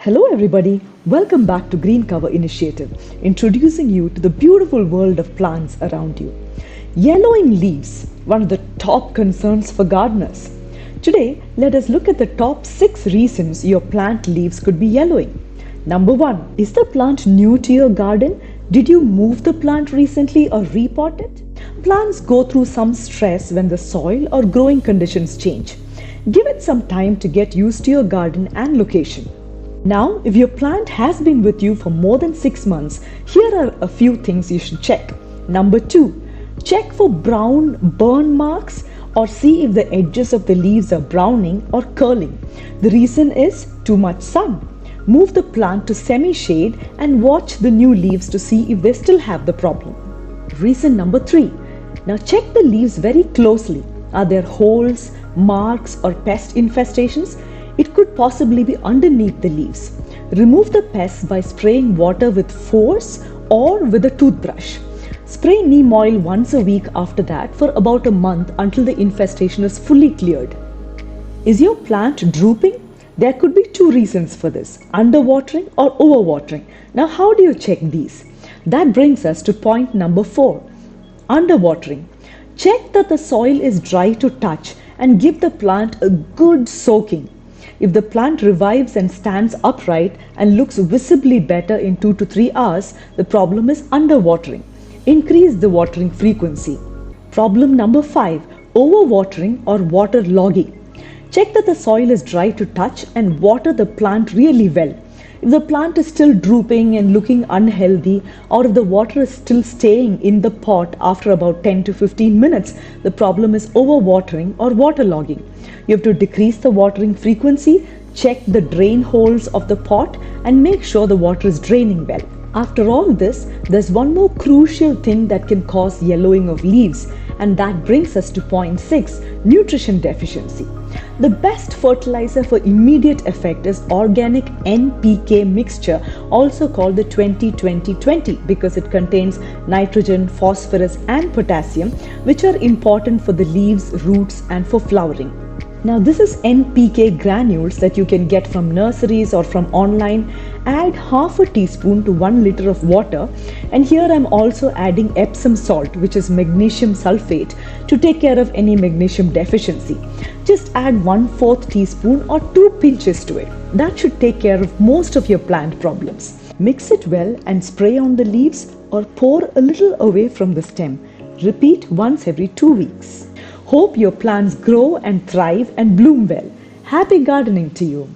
Hello everybody, welcome back to Green Cover Initiative, introducing you to the beautiful world of plants around you. Yellowing leaves, one of the top concerns for gardeners. Today, let us look at the top 6 reasons your plant leaves could be yellowing. Number 1, is the plant new to your garden? Did you move the plant recently or repot it? Plants go through some stress when the soil or growing conditions change. Give it some time to get used to your garden and location. Now, if your plant has been with you for more than 6 months, here are a few things you should check. Number 2, check for brown burn marks or see if the edges of the leaves are browning or curling. The reason is too much sun. Move the plant to semi-shade and watch the new leaves to see if they still have the problem. Reason number 3, now check the leaves very closely. Are there holes, marks or pest infestations? It could possibly be underneath the leaves. Remove the pests by spraying water with force or with a toothbrush. Spray neem oil once a week after that for about a month until the infestation is fully cleared. Is your plant drooping? There could be 2 reasons for this, underwatering or overwatering. Now how do you check these? That brings us to point number 4, underwatering. Check that the soil is dry to touch and give the plant a good soaking. If the plant revives and stands upright and looks visibly better in 2 to 3 hours, the problem is underwatering. Increase the watering frequency. Problem number 5, overwatering or waterlogging. Check that the soil is dry to touch and water the plant really well. If the plant is still drooping and looking unhealthy, or if the water is still staying in the pot after about 10 to 15 minutes, the problem is overwatering or waterlogging. You have to decrease the watering frequency, check the drain holes of the pot and make sure the water is draining well. After all this, there's one more crucial thing that can cause yellowing of leaves, and that brings us to point 6, nutrition deficiency. The best fertilizer for immediate effect is organic NPK mixture, also called the 20-20-20, because it contains nitrogen, phosphorus and potassium, which are important for the leaves, roots and for flowering. Now this is NPK granules that you can get from nurseries or from online. Add half a teaspoon to 1 liter of water, and here I'm also adding Epsom salt, which is magnesium sulfate, to take care of any magnesium deficiency. Just add 1/4 teaspoon or 2 pinches to it. That should take care of most of your plant problems. Mix it well and spray on the leaves or pour a little away from the stem. Repeat once every 2 weeks. Hope your plants grow and thrive and bloom well. Happy gardening to you.